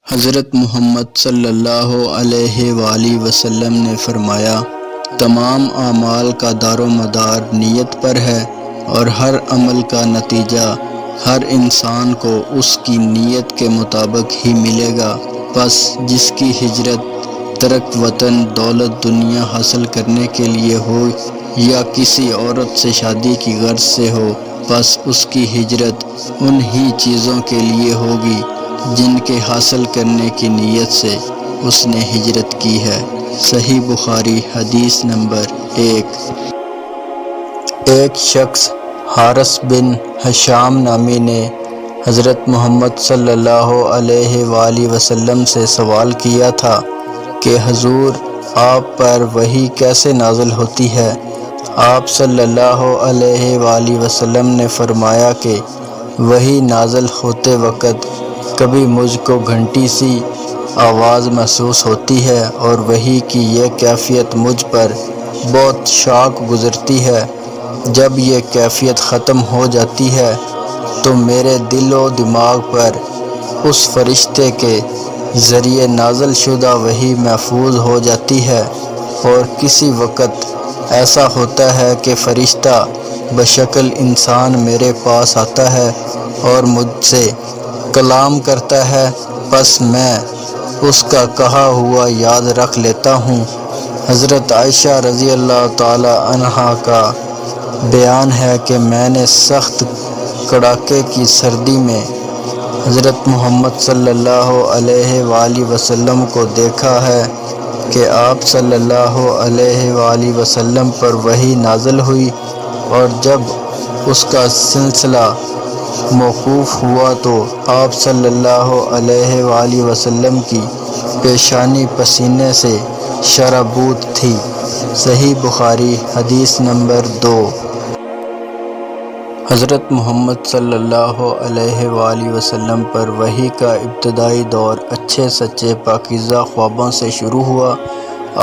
حضرت محمد صلی اللہ علیہ وآلہ وسلم نے فرمایا، تمام اعمال کا دار و مدار نیت پر ہے، اور ہر عمل کا نتیجہ ہر انسان کو اس کی نیت کے مطابق ہی ملے گا۔ پس جس کی ہجرت ترک وطن دولت دنیا حاصل کرنے کے لیے ہو یا کسی عورت سے شادی کی غرض سے ہو، پس اس کی ہجرت ان ہی چیزوں کے لیے ہوگی جن کے حاصل کرنے کی نیت سے اس نے ہجرت کی ہے۔ صحیح بخاری حدیث نمبر 1۔ ایک شخص حارث بن حشام نامی نے حضرت محمد صلی اللہ علیہ وآلہ وسلم سے سوال کیا تھا کہ حضور، آپ پر وحی کیسے نازل ہوتی ہے؟ آپ صلی اللہ علیہ وآلہ وسلم نے فرمایا کہ وحی نازل ہوتے وقت کبھی مجھ کو گھنٹی سی آواز محسوس ہوتی ہے، اور وحی کی یہ کیفیت مجھ پر بہت شاق گزرتی ہے۔ جب یہ کیفیت ختم ہو جاتی ہے تو میرے دل و دماغ پر اس فرشتے کے ذریعے نازل شدہ وحی محفوظ ہو جاتی ہے، اور کسی وقت ایسا ہوتا ہے کہ فرشتہ بشکل انسان میرے پاس آتا ہے اور مجھ سے کلام کرتا ہے، پس میں اس کا کہا ہوا یاد رکھ لیتا ہوں۔ حضرت عائشہ رضی اللہ تعالی عنہا کا بیان ہے کہ میں نے سخت کڑاکے کی سردی میں حضرت محمد صلی اللہ علیہ وآلہ وسلم کو دیکھا ہے کہ آپ صلی اللہ علیہ وآلہ وسلم پر وحی نازل ہوئی، اور جب اس کا سلسلہ موقوف ہوا تو آپ صلی اللہ علیہ وآلہ وسلم کی پیشانی پسینے سے شرابور تھی۔ صحیح بخاری حدیث نمبر 2۔ حضرت محمد صلی اللہ علیہ وآلہ وسلم پر وحی کا ابتدائی دور اچھے سچے پاکیزہ خوابوں سے شروع ہوا۔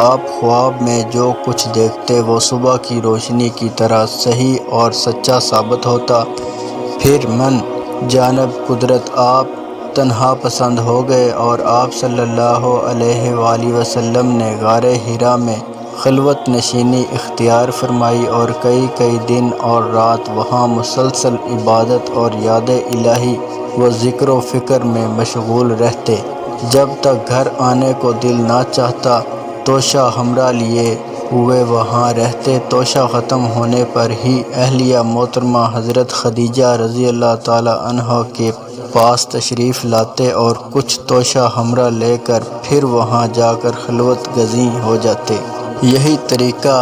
آپ خواب میں جو کچھ دیکھتے وہ صبح کی روشنی کی طرح صحیح اور سچا ثابت ہوتا۔ پھر من جانب قدرت آپ تنہا پسند ہو گئے، اور آپ صلی اللہ علیہ وآلہ وسلم نے غار حرا میں خلوت نشینی اختیار فرمائی، اور کئی دن اور رات وہاں مسلسل عبادت اور یاد الہی و ذکر و فکر میں مشغول رہتے۔ جب تک گھر آنے کو دل نہ چاہتا، توشہ ہمراہ لیے ہوئے وہاں رہتے۔ توشہ ختم ہونے پر ہی اہلیہ محترمہ حضرت خدیجہ رضی اللہ تعالی عنہا کے پاس تشریف لاتے، اور کچھ توشہ ہمراہ لے کر پھر وہاں جا کر خلوت گزین ہو جاتے۔ یہی طریقہ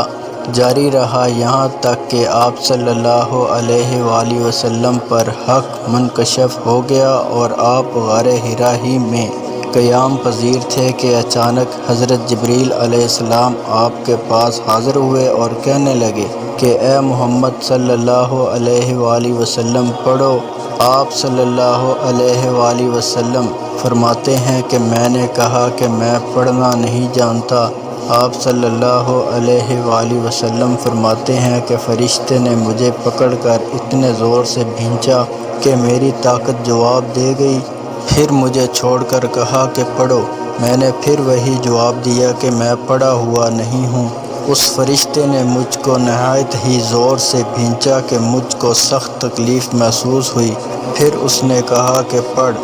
جاری رہا یہاں تک کہ آپ صلی اللہ علیہ وآلہ وسلم پر حق منکشف ہو گیا، اور آپ غار حرا ہی میں قیام پذیر تھے کہ اچانک حضرت جبریل علیہ السلام آپ کے پاس حاضر ہوئے اور کہنے لگے کہ اے محمد صلی اللہ علیہ وآلہ وسلم پڑھو۔ آپ صلی اللہ علیہ وآلہ وسلم فرماتے ہیں کہ میں نے کہا کہ میں پڑھنا نہیں جانتا۔ آپ صلی اللہ علیہ وآلہ وسلم فرماتے ہیں کہ فرشتے نے مجھے پکڑ کر اتنے زور سے بھینچا کہ میری طاقت جواب دے گئی۔ پھر مجھے چھوڑ کر کہا کہ پڑھو۔ میں نے پھر وہی جواب دیا کہ میں پڑھا ہوا نہیں ہوں۔ اس فرشتے نے مجھ کو نہایت ہی زور سے بھینچا کہ مجھ کو سخت تکلیف محسوس ہوئی۔ پھر اس نے کہا کہ پڑھ۔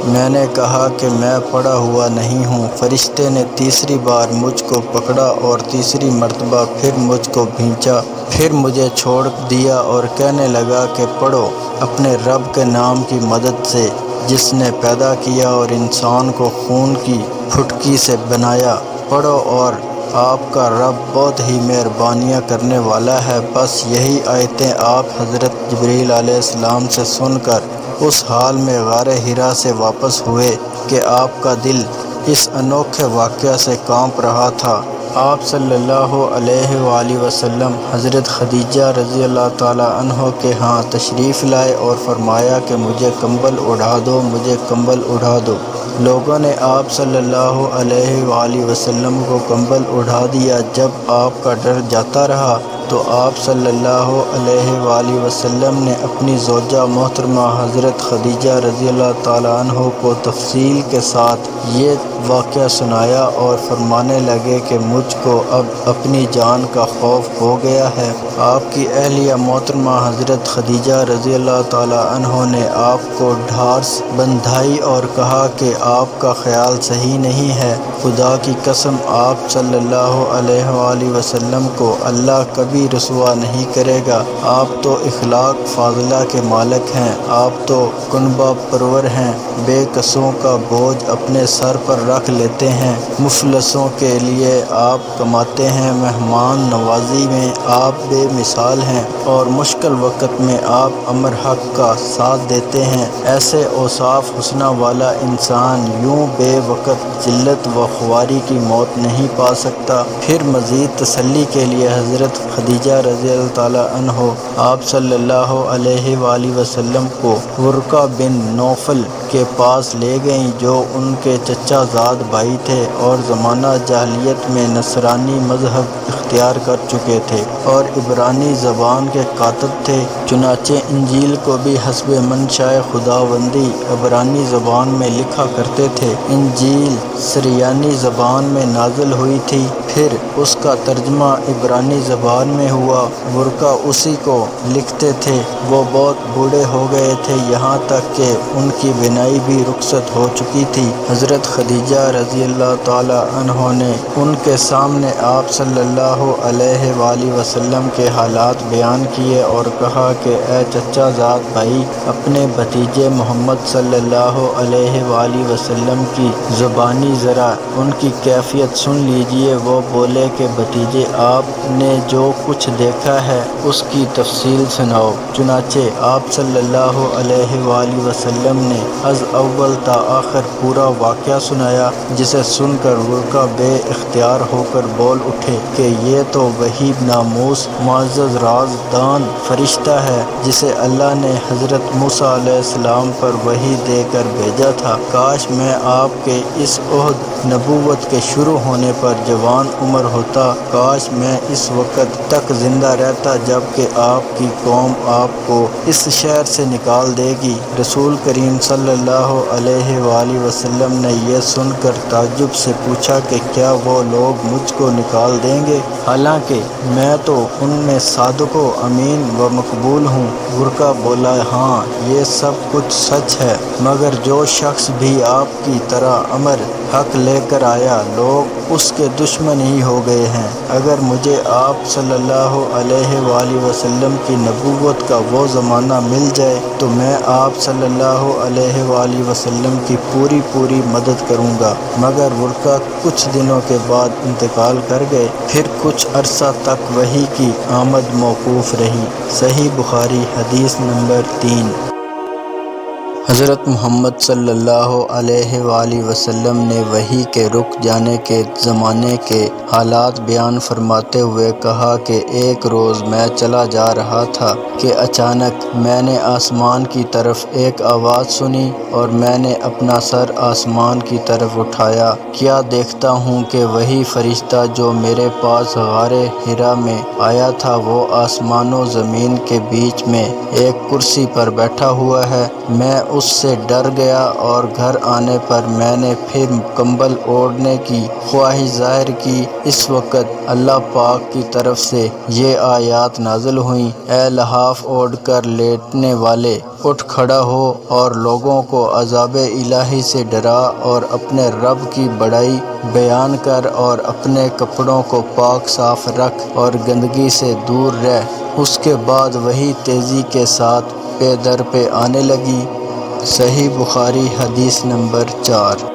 میں نے کہا کہ میں پڑھا ہوا نہیں ہوں۔ فرشتے نے تیسری بار مجھ کو پکڑا اور تیسری مرتبہ پھر مجھ کو بھینچا، پھر مجھے چھوڑ دیا اور کہنے لگا کہ پڑھو اپنے رب کے نام کی مدد سے، جس نے پیدا کیا اور انسان کو خون کی پھٹکی سے بنایا۔ پڑھو اور آپ کا رب بہت ہی مہربانیاں کرنے والا ہے۔ بس یہی آیتیں آپ حضرت جبریل علیہ السلام سے سن کر اس حال میں غار حرا سے واپس ہوئے کہ آپ کا دل اس انوکھے واقعہ سے کانپ رہا تھا۔ آپ صلی اللہ علیہ وآلہ وسلم حضرت خدیجہ رضی اللہ تعالی عنہ کے ہاں تشریف لائے اور فرمایا کہ مجھے کمبل اڑا دو، مجھے کمبل اڑا دو۔ لوگوں نے آپ صلی اللہ علیہ وآلہ وسلم کو کمبل اڑا دیا۔ جب آپ کا ڈر جاتا رہا تو تو آپ صلی اللہ علیہ وآلہ وسلم نے اپنی زوجہ محترمہ حضرت خدیجہ رضی اللہ تعالیٰ عنہ کو تفصیل کے ساتھ یہ واقعہ سنایا اور فرمانے لگے کہ مجھ کو اب اپنی جان کا خوف ہو گیا ہے۔ آپ کی اہلیہ محترمہ حضرت خدیجہ رضی اللہ تعالیٰ عنہ نے آپ کو ڈھارس بندھائی اور کہا کہ آپ کا خیال صحیح نہیں ہے، خدا کی قسم آپ صلی اللہ علیہ وآلہ وسلم کو اللہ کبھی رسوا نہیں کرے گا۔ آپ تو اخلاق فاضلہ کے مالک ہیں، آپ تو کنبہ پرور ہیں، بے کسوں کا بوجھ اپنے سر پر رکھ لیتے ہیں، مفلسوں کے لیے آپ کماتے ہیں، مہمان نوازی میں آپ بے مثال ہیں اور مشکل وقت میں آپ امر حق کا ساتھ دیتے ہیں۔ ایسے اوصاف حسنہ والا انسان یوں بے وقت ذلت و خواری کی موت نہیں پا سکتا۔ پھر مزید تسلی کے لیے حضرت خدیجہ رضی اللہ تعالیٰ عنہ آپ صلی اللہ علیہ وآلہ وسلم کو ورقہ بن نوفل کے پاس لے گئیں جو ان کے چچا زاد بھائی تھے اور زمانہ جاہلیت میں نصرانی مذہب اختیار کر چکے تھے اور عبرانی زبان کے کاتب تھے، چنانچہ انجیل کو بھی حسب منشاء خداوندی عبرانی زبان میں لکھا کرتے تھے۔ انجیل سریانی زبان میں نازل ہوئی تھی، پھر اس کا ترجمہ عبرانی زبان میں ہوا۔ ورقہ اسی کو لکھتے تھے، وہ بہت بوڑھے ہو گئے تھے، یہاں تک کہ ان کی بینائی بھی رخصت ہو چکی تھی۔ حضرت خدیجہ رضی اللہ تعالی عنہ نے ان کے سامنے آپ صلی اللہ علیہ وآلہ وسلم کے حالات بیان کیے اور کہا کہ اے چچا زاد بھائی، اپنے بھتیجے محمد صلی اللہ علیہ وآلہ وسلم کی زبانی ذرا ان کی کیفیت سن لیجئے۔ وہ بولے کہ بھتیجے، آپ نے جو کچھ دیکھا ہے اس کی تفصیل سناؤ۔ چنانچہ آپ صلی اللہ علیہ وآلہ وسلم نے از اول تا آخر پورا واقعہ سنایا، جسے سن کر ورقہ بے اختیار ہو کر بول اٹھے کہ یہ تو وہی ناموس معزز راز دان فرشتہ ہے جسے اللہ نے حضرت موسیٰ علیہ السلام پر وحی دے کر بھیجا تھا۔ کاش میں آپ کے اس عہد نبوت کے شروع ہونے پر جوان عمر ہوتا، کاش میں اس وقت تک زندہ رہتا جب کہ آپ کی قوم آپ کو اس شہر سے نکال دے گی۔ رسول کریم صلی اللہ علیہ وآلہ وسلم نے یہ سن کر تعجب سے پوچھا کہ کیا وہ لوگ مجھ کو نکال دیں گے، حالانکہ میں تو ان میں صادق و امین و مقبول ہوں؟ ورقہ بولا، ہاں یہ سب کچھ سچ ہے، مگر جو شخص بھی آپ کی طرح امر حق لے کر آیا، لوگ اس کے دشمن ہی ہو گئے ہیں۔ اگر مجھے آپ صلی اللہ علیہ وآلہ وسلم کی نبوت کا وہ زمانہ مل جائے تو میں آپ صلی اللہ علیہ وآلہ وسلم کی پوری مدد کروں گا، مگر ورقہ کچھ دنوں کے بعد انتقال کر گئے۔ پھر کچھ عرصہ تک وحی کی آمد موقوف رہی۔ صحیح بخاری حدیث نمبر 3۔ حضرت محمد صلی اللہ علیہ وآلہ وسلم نے وحی کے رک جانے کے زمانے کے حالات بیان فرماتے ہوئے کہا کہ ایک روز میں چلا جا رہا تھا کہ اچانک میں نے آسمان کی طرف ایک آواز سنی اور میں نے اپنا سر آسمان کی طرف اٹھایا، کیا دیکھتا ہوں کہ وہی فرشتہ جو میرے پاس غار حرا میں آیا تھا وہ آسمان و زمین کے بیچ میں ایک کرسی پر بیٹھا ہوا ہے۔ میں اس سے ڈر گیا اور گھر آنے پر میں نے پھر کمبل اوڑھنے کی خواہش ظاہر کی۔ اس وقت اللہ پاک کی طرف سے یہ آیات نازل ہوئیں، اے لحاف اوڑھ کر لیٹنے والے، اٹھ کھڑا ہو اور لوگوں کو عذاب الہی سے ڈرا اور اپنے رب کی بڑائی بیان کر اور اپنے کپڑوں کو پاک صاف رکھ اور گندگی سے دور رہ۔ اس کے بعد وحی تیزی کے ساتھ پے در پہ آنے لگی۔ صحیح بخاری حدیث نمبر 4۔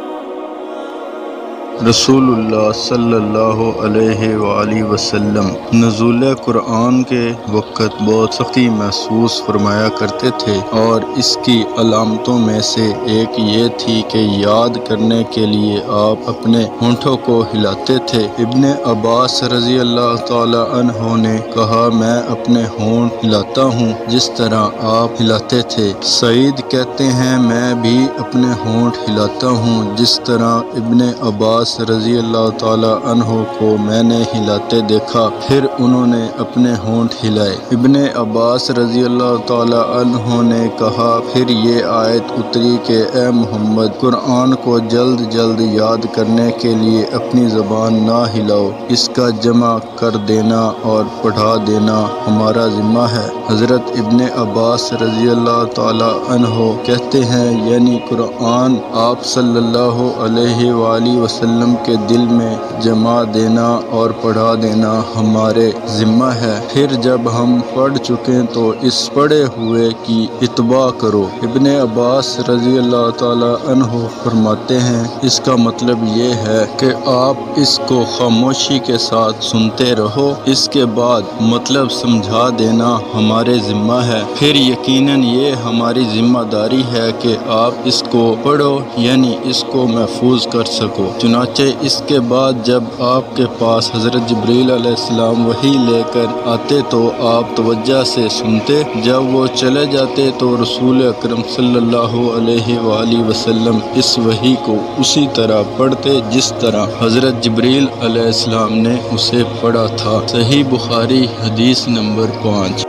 رسول اللہ صلی اللہ علیہ وآلہ وسلم نزول قرآن کے وقت بہت سختی محسوس فرمایا کرتے تھے، اور اس کی علامتوں میں سے ایک یہ تھی کہ یاد کرنے کے لیے آپ اپنے ہونٹوں کو ہلاتے تھے۔ ابن عباس رضی اللہ تعالی عنہ نے کہا، میں اپنے ہونٹ ہلاتا ہوں جس طرح آپ ہلاتے تھے۔ سعید کہتے ہیں، میں بھی اپنے ہونٹ ہلاتا ہوں جس طرح ابن عباس عباس رضی اللہ تعالی عنہ کو میں نے ہلاتے دیکھا، پھر انہوں نے اپنے ہونٹ ہلائے۔ ابن عباس رضی اللہ تعالی عنہ نے کہا، پھر یہ آیت اتری کہ اے محمد، قرآن کو جلد جلد یاد کرنے کے لیے اپنی زبان نہ ہلاؤ، اس کا جمع کر دینا اور پڑھا دینا ہمارا ذمہ ہے۔ حضرت ابن عباس رضی اللہ تعالی عنہ کہتے ہیں، یعنی قرآن آپ صلی اللہ علیہ وآلہ وسلم کے دل میں جما دینا اور پڑھا دینا ہمارے ذمہ ہے، پھر جب ہم پڑھ چکیں تو اس پڑھے ہوئے کی اتباع کرو۔ ابن عباس رضی اللہ تعالی عنہ فرماتے ہیں، اس کا مطلب یہ ہے کہ آپ اس کو خاموشی کے ساتھ سنتے رہو، اس کے بعد مطلب سمجھا دینا ہمارے ذمہ ہے، پھر یقیناً یہ ہماری ذمہ داری ہے کہ آپ اس کو پڑھو، یعنی اس کو محفوظ کر سکو۔ چنانچہ اس کے بعد جب آپ کے پاس حضرت جبریل علیہ السلام وحی لے کر آتے تو آپ توجہ سے سنتے، جب وہ چلے جاتے تو رسول اکرم صلی اللہ علیہ وآلہ وسلم اس وحی کو اسی طرح پڑھتے جس طرح حضرت جبریل علیہ السلام نے اسے پڑھا تھا۔ صحیح بخاری حدیث نمبر 5۔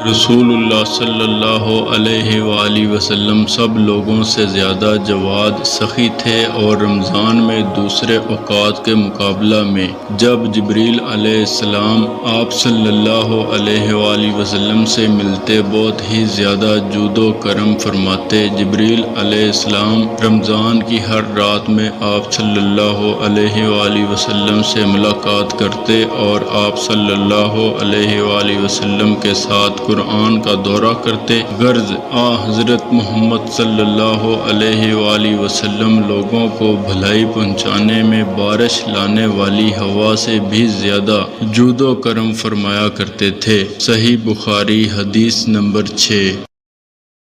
رسول اللہ صلی اللہ علیہ وآلہ وسلم سب لوگوں سے زیادہ جواد، سخی تھے، اور رمضان میں دوسرے اوقات کے مقابلہ میں جب جبریل علیہ السلام آپ صلی اللہ علیہ وآلہ وسلم سے ملتے بہت ہی زیادہ جود و کرم فرماتے۔ جبریل علیہ السلام رمضان کی ہر رات میں آپ صلی اللہ علیہ وآلہ وسلم سے ملاقات کرتے اور آپ صلی اللہ علیہ وآلہ وسلم کے ساتھ قرآن کا دورہ کرتے، غرض حضرت محمد صلی اللہ علیہ وآلہ وسلم لوگوں کو بھلائی پہنچانے میں بارش لانے والی ہوا سے بھی زیادہ جود و کرم فرمایا کرتے تھے۔ صحیح بخاری حدیث نمبر 6۔